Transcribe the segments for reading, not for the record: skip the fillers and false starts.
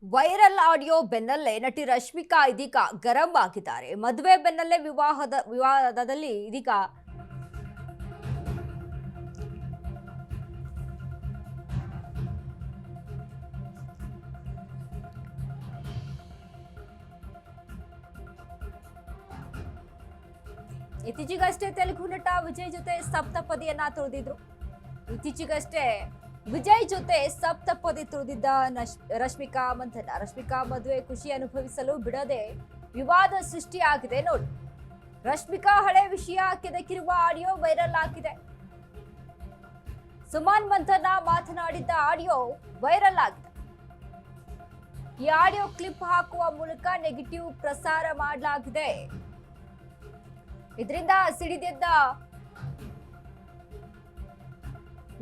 Viral audio ಬೆನ್ನಲ್ಲೇ ನಟಿ ರಶ್ಮಿಕಾ ಇದೀಗ ಗರಂ ಆಗಿದ್ದಾರೆ. ಮದುವೆ ಬೆನ್ನಲ್ಲೇ ವಿವಾದದಲ್ಲಿ ಇದೀಗ ಇತ್ತೀಚೆಗಷ್ಟೇ ತೆಲುಗು ನಟ ವಿಜಯ್ ಜೊತೆ ಸಪ್ತಪದಿಯನ್ನ ತುಳಿದಿದ್ರು. ಇತ್ತೀಚೆಗಷ್ಟೇ ವಿಜಯ್ ಜೊತೆ ಸಪ್ತಪದಿ ತುಳಿದಿದ್ದ ರಶ್ಮಿಕಾ ಮಂಥನ ರಶ್ಮಿಕಾ ಮದುವೆ ಖುಷಿ ಅನುಭವಿಸಲು ಬಿಡದೆ ವಿವಾದ ಸೃಷ್ಟಿಯಾಗಿದೆ ನೋಡಿ. ರಶ್ಮಿಕಾ ಹಳೆ ವಿಷಯ ಕೆದಕಿರುವ ಆಡಿಯೋ ವೈರಲ್ ಆಗಿದೆ. ಸುಮನ್ ಮಂಥನ ಮಾತನಾಡಿದ್ದ ಆಡಿಯೋ ವೈರಲ್ ಆಗಿದೆ. ಈ ಆಡಿಯೋ ಕ್ಲಿಪ್ ಹಾಕುವ ಮೂಲಕ ನೆಗೆಟಿವ್ ಪ್ರಸಾರ ಮಾಡಲಾಗಿದೆ. ಇದರಿಂದ ಸಿಡಿದೆದ್ದ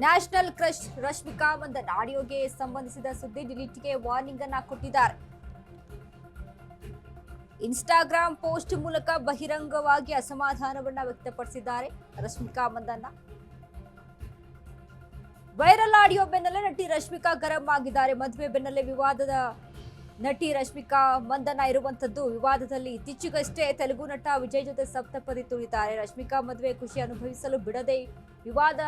ನ್ಯಾಷನಲ್ ಕ್ರಶ್ ರಶ್ಮಿಕಾ ಮಂದನ್ ಆಡಿಯೋಗೆ ಸಂಬಂಧಿಸಿದ ಸುದ್ದಿ ಡಿಲೀಟ್ಗೆ ವಾರ್ನಿಂಗ್ ಅನ್ನ ಕೊಟ್ಟಿದ್ದಾರೆ. ಇನ್ಸ್ಟಾಗ್ರಾಮ್ ಪೋಸ್ಟ್ ಮೂಲಕ ಬಹಿರಂಗವಾಗಿ ಅಸಮಾಧಾನವನ್ನ ವ್ಯಕ್ತಪಡಿಸಿದ್ದಾರೆ ರಶ್ಮಿಕಾ ಮಂದನ್ನ. ವೈರಲ್ ಆಡಿಯೋ ಬೆನ್ನಲ್ಲೇ ನಟಿ ರಶ್ಮಿಕಾ ಗರಂ ಆಗಿದ್ದಾರೆ. ಮದುವೆ ಬೆನ್ನಲ್ಲೇ ವಿವಾದದ ನಟಿ ರಶ್ಮಿಕಾ ಮಂದನ ಇರುವಂತದ್ದು. ವಿವಾದದಲ್ಲಿ ಇತ್ತೀಚೆಗಷ್ಟೇ ತೆಲುಗು ನಟ ವಿಜಯ್ ಜೊತೆ ಸಪ್ತಪದಿ ತುಳಿತಾರೆ. ರಶ್ಮಿಕಾ ಮದುವೆ ಖುಷಿ ಅನುಭವಿಸಲು ಬಿಡದೆ ವಿವಾದ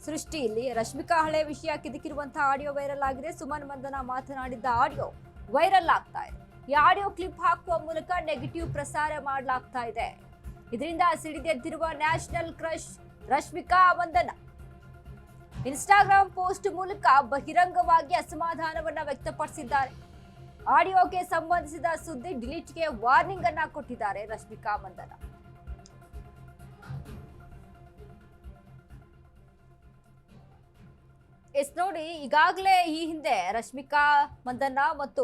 ಸೃಷ್ಟಿಯಲ್ಲಿ ರಶ್ಮಿಕಾ ಹಳೆ ವಿಷಯ ಕಿದಿಕಿರುವಂತಹ ಆಡಿಯೋ ವೈರಲ್ ಆಗಿದೆ. ಸುಮನ್ ಮಂದನ ಮಾತನಾಡಿದ್ದ ಆಡಿಯೋ ವೈರಲ್ ಆಗ್ತಾ ಇದೆ. ಈ ಆಡಿಯೋ ಕ್ಲಿಪ್ ಹಾಕುವ ಮೂಲಕ ನೆಗೆಟಿವ್ ಪ್ರಸಾರ ಮಾಡಲಾಗ್ತಾ ಇದೆ. ಇದರಿಂದ ಸಿಡಿದೆದ್ದಿರುವ national crush Rashmika Mandanna Instagram post ಮೂಲಕ ಬಹಿರಂಗವಾಗಿ ಅಸಮಾಧಾನವನ್ನ ವ್ಯಕ್ತಪಡಿಸಿದ್ದಾರೆ. ಆಡಿಯೋಗೆ ಸಂಬಂಧಿಸಿದ ಸುದ್ದಿ ಡಿಲೀಟ್ಗೆ ವಾರ್ನಿಂಗ್ ಅನ್ನ ಕೊಟ್ಟಿದ್ದಾರೆ ರಶ್ಮಿಕಾ ಮಂದನ. ನೋಡಿ, ಈಗಾಗಲೇ ಈ ಹಿಂದೆ ರಶ್ಮಿಕಾ ಮಂದನ ಮತ್ತು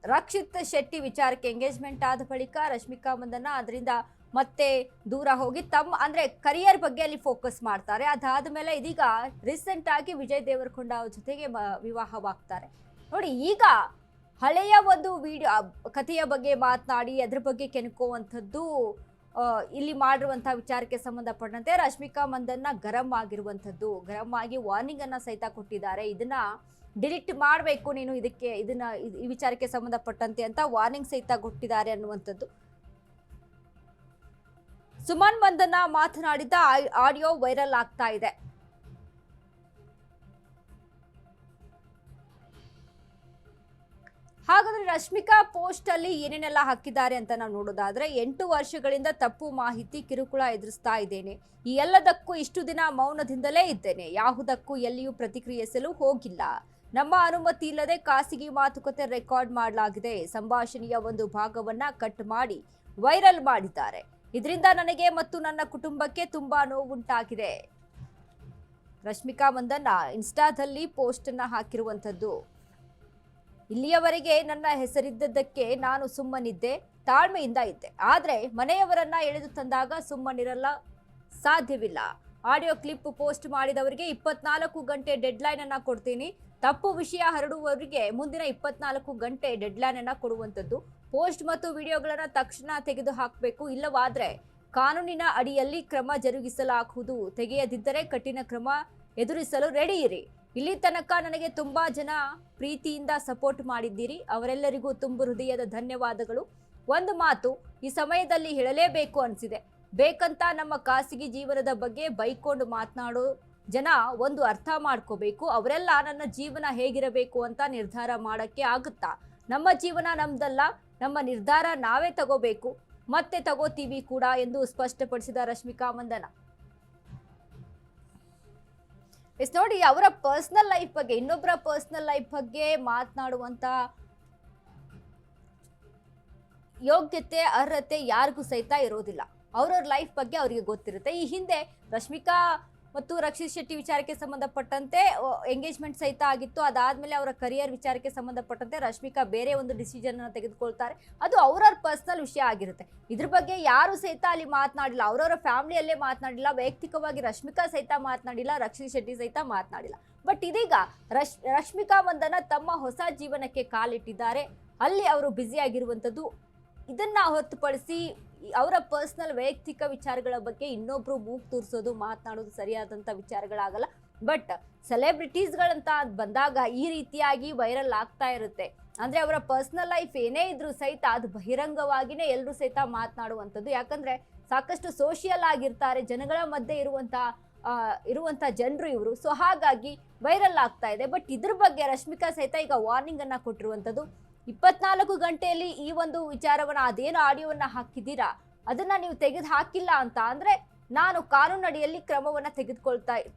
ರಕ್ಷಿತ್ ಶೆಟ್ಟಿ ವಿಚಾರಕ್ಕೆ ಎಂಗೇಜ್ಮೆಂಟ್ ಆದ ಬಳಿಕ ರಶ್ಮಿಕಾ ಮಂದನ ಅದರಿಂದ ಮತ್ತೆ ದೂರ ಹೋಗಿ ಅಂದ್ರೆ ಕರಿಯರ್ ಬಗ್ಗೆ ಅಲ್ಲಿ ಫೋಕಸ್ ಮಾಡ್ತಾರೆ. ಅದಾದ ಮೇಲೆ ಇದೀಗ ರೀಸೆಂಟ್ ಆಗಿ ವಿಜಯ್ ದೇವರಕೊಂಡ ಅವ್ರ ಜೊತೆಗೆ ವಿವಾಹವಾಗ್ತಾರೆ. ನೋಡಿ, ಈಗ ಹಳೆಯ ಒಂದು ಕಥೆಯ ಬಗ್ಗೆ ಮಾತನಾಡಿ ಅದ್ರ ಬಗ್ಗೆ ಕೆಣಕುವಂಥದ್ದು ಇಲ್ಲಿ ಮಾಡಿರುವಂತಹ ವಿಚಾರಕ್ಕೆ ಸಂಬಂಧಪಟ್ಟಂತೆ ರಶ್ಮಿಕಾ ಮಂದನ್ನ ಗರಂ ಆಗಿರುವಂಥದ್ದು. ಗರಂ ಆಗಿ ವಾರ್ನಿಂಗ್ ಅನ್ನ ಸಹಿತ ಕೊಟ್ಟಿದ್ದಾರೆ. ಇದನ್ನ ಡಿಲೀಟ್ ಮಾಡಬೇಕು ನೀನು, ಈ ವಿಚಾರಕ್ಕೆ ಸಂಬಂಧಪಟ್ಟಂತೆ ಅಂತ ವಾರ್ನಿಂಗ್ ಸಹಿತ ಕೊಟ್ಟಿದ್ದಾರೆ ಅನ್ನುವಂಥದ್ದು. ಸುಮನ್ ಮಂದನ ಮಾತನಾಡಿದ ಆಡಿಯೋ ವೈರಲ್ ಆಗ್ತಾ ಇದೆ. ಹಾಗಾದ್ರೆ ರಶ್ಮಿಕಾ ಪೋಸ್ಟ್ ಅಲ್ಲಿ ಏನೇನೆಲ್ಲ ಹಾಕಿದ್ದಾರೆ ಅಂತ ನಾವು ನೋಡೋದಾದ್ರೆ, 8 ವರ್ಷಗಳಿಂದ ತಪ್ಪು ಮಾಹಿತಿ ಕಿರುಕುಳ ಎದುರಿಸ್ತಾ ಇದ್ದೇನೆ. ಈ ಎಲ್ಲದಕ್ಕೂ ಇಷ್ಟು ದಿನ ಮೌನದಿಂದಲೇ ಇದ್ದೇನೆ. ಯಾವುದಕ್ಕೂ ಎಲ್ಲಿಯೂ ಪ್ರತಿಕ್ರಿಯಿಸಲು ಹೋಗಿಲ್ಲ. ನಮ್ಮ ಅನುಮತಿ ಇಲ್ಲದೆ ಖಾಸಗಿ ಮಾತುಕತೆ ರೆಕಾರ್ಡ್ ಮಾಡಲಾಗಿದೆ. ಸಂಭಾಷಣೆಯ ಒಂದು ಭಾಗವನ್ನ ಕಟ್ ಮಾಡಿ ವೈರಲ್ ಮಾಡಿದ್ದಾರೆ. ಇದರಿಂದ ನನಗೆ ಮತ್ತು ನನ್ನ ಕುಟುಂಬಕ್ಕೆ ತುಂಬಾ ನೋವುಂಟಾಗಿದೆ. ರಶ್ಮಿಕಾ ಮಂದನ್ನ ಇನ್ಸ್ಟಾದಲ್ಲಿ ಪೋಸ್ಟ್ ಅನ್ನ ಹಾಕಿರುವಂತದ್ದು. ಇಲ್ಲಿಯವರೆಗೆ ನನ್ನ ಹೆಸರಿದ್ದದ್ದಕ್ಕೆ ನಾನು ಸುಮ್ಮನಿದ್ದೆ, ತಾಳ್ಮೆಯಿಂದ ಇದ್ದೆ. ಆದರೆ ಮನೆಯವರನ್ನ ಎಳೆದು ತಂದಾಗ ಸುಮ್ಮನಿರಲ್ಲ ಸಾಧ್ಯವಿಲ್ಲ. ಆಡಿಯೋ ಕ್ಲಿಪ್ ಪೋಸ್ಟ್ ಮಾಡಿದವರಿಗೆ 24 ಗಂಟೆ ಡೆಡ್ಲೈನ್ ಅನ್ನ ಕೊಡ್ತೀನಿ. ತಪ್ಪು ವಿಷಯ ಹರಡುವವರಿಗೆ ಮುಂದಿನ 24 ಗಂಟೆ ಡೆಡ್ಲೈನ್ ಅನ್ನ ಕೊಡುವಂಥದ್ದು. ಪೋಸ್ಟ್ ಮತ್ತು ವಿಡಿಯೋಗಳನ್ನ ತಕ್ಷಣ ತೆಗೆದು ಹಾಕಬೇಕು. ಇಲ್ಲವಾದ್ರೆ ಕಾನೂನಿನ ಅಡಿಯಲ್ಲಿ ಕ್ರಮ ಜರುಗಿಸಲಾಗುವುದು. ತೆಗೆಯದಿದ್ದರೆ ಕಠಿಣ ಕ್ರಮ ಎದುರಿಸಲು ರೆಡಿ ಇರಿ. ಇಲ್ಲಿ ತನಕ ನನಗೆ ತುಂಬಾ ಜನ ಪ್ರೀತಿಯಿಂದ ಸಪೋರ್ಟ್ ಮಾಡಿದ್ದೀರಿ. ಅವರೆಲ್ಲರಿಗೂ ತುಂಬು ಹೃದಯದ ಧನ್ಯವಾದಗಳು. ಒಂದು ಮಾತು ಈ ಸಮಯದಲ್ಲಿ ಹೇಳಲೇಬೇಕು ಅನಿಸಿದೆ. ಬೇಕಂತ ನಮ್ಮ ಖಾಸಗಿ ಜೀವನದ ಬಗ್ಗೆ ಬೈಕೊಂಡು ಮಾತನಾಡೋ ಜನ ಒಂದು ಅರ್ಥ ಮಾಡ್ಕೋಬೇಕು. ಅವರೆಲ್ಲ ನನ್ನ ಜೀವನ ಹೇಗಿರಬೇಕು ಅಂತ ನಿರ್ಧಾರ ಮಾಡಕ್ಕೆ ಆಗುತ್ತಾ? ನಮ್ಮ ಜೀವನ ನಮ್ದಲ್ಲ, ನಮ್ಮ ನಿರ್ಧಾರ ನಾವೇ ತಗೋಬೇಕು, ಮತ್ತೆ ತಗೋತೀವಿ ಕೂಡ ಎಂದು ಸ್ಪಷ್ಟಪಡಿಸಿದ ರಶ್ಮಿಕಾ ಮಂದನ. ನೋಡಿ, ಅವರ ಪರ್ಸನಲ್ ಲೈಫ್ ಬಗ್ಗೆ, ಇನ್ನೊಬ್ಬರ ಪರ್ಸನಲ್ ಲೈಫ್ ಬಗ್ಗೆ ಮಾತನಾಡುವಂತ ಯೋಗ್ಯತೆ ಅರ್ಹತೆ ಯಾರಿಗೂ ಸಹಿತ ಇರೋದಿಲ್ಲ. ಅವ್ರವ್ರ ಲೈಫ್ ಬಗ್ಗೆ ಅವರಿಗೆ ಗೊತ್ತಿರುತ್ತೆ. ಈ ಹಿಂದೆ ರಶ್ಮಿಕಾ ಮತ್ತು ರಕ್ಷಿತ್ ಶೆಟ್ಟಿ ವಿಚಾರಕ್ಕೆ ಸಂಬಂಧಪಟ್ಟಂತೆ ಎಂಗೇಜ್ಮೆಂಟ್ ಸಹಿತ ಆಗಿತ್ತು. ಅದಾದ್ಮೇಲೆ ಅವರ ಕರಿಯರ್ ವಿಚಾರಕ್ಕೆ ಸಂಬಂಧಪಟ್ಟಂತೆ ರಶ್ಮಿಕಾ ಬೇರೆ ಒಂದು ಡಿಸಿಷನ್ ಅನ್ನು ತೆಗೆದುಕೊಳ್ತಾರೆ. ಅದು ಅವರವ್ರ ಪರ್ಸನಲ್ ವಿಷಯ ಆಗಿರುತ್ತೆ. ಇದ್ರ ಬಗ್ಗೆ ಯಾರು ಸಹಿತ ಅಲ್ಲಿ ಮಾತನಾಡಿಲ್ಲ. ಅವರವರ ಫ್ಯಾಮಿಲಿಯಲ್ಲೇ ಮಾತನಾಡಿಲ್ಲ. ವೈಯಕ್ತಿಕವಾಗಿ ರಶ್ಮಿಕಾ ಸಹಿತ ಮಾತನಾಡಿಲ್ಲ, ರಕ್ಷಿತ್ ಶೆಟ್ಟಿ ಸಹಿತ ಮಾತನಾಡಿಲ್ಲ. ಬಟ್ ಇದೀಗ ರಶ್ಮಿಕಾ ಮಂದನ ತಮ್ಮ ಹೊಸ ಜೀವನಕ್ಕೆ ಕಾಲಿಟ್ಟಿದ್ದಾರೆ. ಅಲ್ಲಿ ಅವರು ಬ್ಯುಸಿ ಆಗಿರುವಂಥದ್ದು. ಇದನ್ನ ಹೊರತುಪಡಿಸಿ ಅವರ ಪರ್ಸನಲ್ ವೈಯಕ್ತಿಕ ವಿಚಾರಗಳ ಬಗ್ಗೆ ಇನ್ನೊಬ್ರು ಮೂಗು ತೂರಿಸೋದು, ಮಾತನಾಡೋದು ಸರಿಯಾದಂಥ ವಿಚಾರಗಳಾಗಲ್ಲ. ಬಟ್ ಸೆಲೆಬ್ರಿಟೀಸ್ಗಳಂತ ಬಂದಾಗ ಈ ರೀತಿಯಾಗಿ ವೈರಲ್ ಆಗ್ತಾ ಇರುತ್ತೆ. ಅಂದ್ರೆ ಅವರ ಪರ್ಸನಲ್ ಲೈಫ್ ಏನೇ ಇದ್ರೂ ಸಹಿತ ಅದು ಬಹಿರಂಗವಾಗಿನೇ ಎಲ್ಲರೂ ಸಹಿತ ಮಾತನಾಡುವಂಥದ್ದು. ಯಾಕಂದ್ರೆ ಸಾಕಷ್ಟು ಸೋಷಿಯಲ್ ಆಗಿರ್ತಾರೆ, ಜನಗಳ ಮಧ್ಯೆ ಇರುವಂತ ಜನರು ಇವರು. ಸೊ ಹಾಗಾಗಿ ವೈರಲ್ ಆಗ್ತಾ ಇದೆ. ಬಟ್ ಇದ್ರ ಬಗ್ಗೆ ರಶ್ಮಿಕಾ ಸಹಿತ ಈಗ ವಾರ್ನಿಂಗ್ ಅನ್ನ ಕೊಟ್ಟಿರುವಂಥದ್ದು. 24 ಗಂಟೆಯಲ್ಲಿ ಈ ಒಂದು ವಿಚಾರವನ್ನ, ಅದೇನು ಆಡಿಯೋವನ್ನ ಹಾಕಿದ್ದೀರಾ ಅದನ್ನ ನೀವು ತೆಗೆದು ಹಾಕಿಲ್ಲ ಅಂತ ಅಂದ್ರೆ ನಾನು ಕಾನೂನಡಿಯಲ್ಲಿ ಕ್ರಮವನ್ನ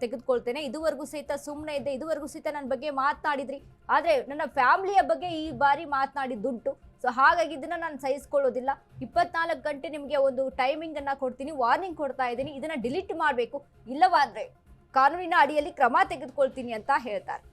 ತೆಗೆದುಕೊಳ್ತೇನೆ. ಇದುವರೆಗೂ ಸಹಿತ ಸುಮ್ಮನೆ ಇದ್ದೆ, ಇದುವರೆಗೂ ಸಹಿತ ನನ್ನ ಬಗ್ಗೆ ಮಾತನಾಡಿದ್ರಿ, ಆದ್ರೆ ನನ್ನ ಫ್ಯಾಮಿಲಿಯ ಬಗ್ಗೆ ಈ ಬಾರಿ ಮಾತನಾಡಿದ್ದುಂಟು. ಸೊ ಹಾಗಾಗಿ ಇದನ್ನ ನಾನು ಸಹಿಸ್ಕೊಳ್ಳೋದಿಲ್ಲ. 24 ಗಂಟೆ ನಿಮಗೆ ಒಂದು ಟೈಮಿಂಗ್ ಅನ್ನ ಕೊಡ್ತೀನಿ, ವಾರ್ನಿಂಗ್ ಕೊಡ್ತಾ ಇದ್ದೀನಿ, ಇದನ್ನ ಡಿಲೀಟ್ ಮಾಡಬೇಕು, ಇಲ್ಲವಾದ್ರೆ ಕಾನೂನಿನ ಅಡಿಯಲ್ಲಿ ಕ್ರಮ ತೆಗೆದುಕೊಳ್ತೀನಿ ಅಂತ ಹೇಳ್ತಾರೆ.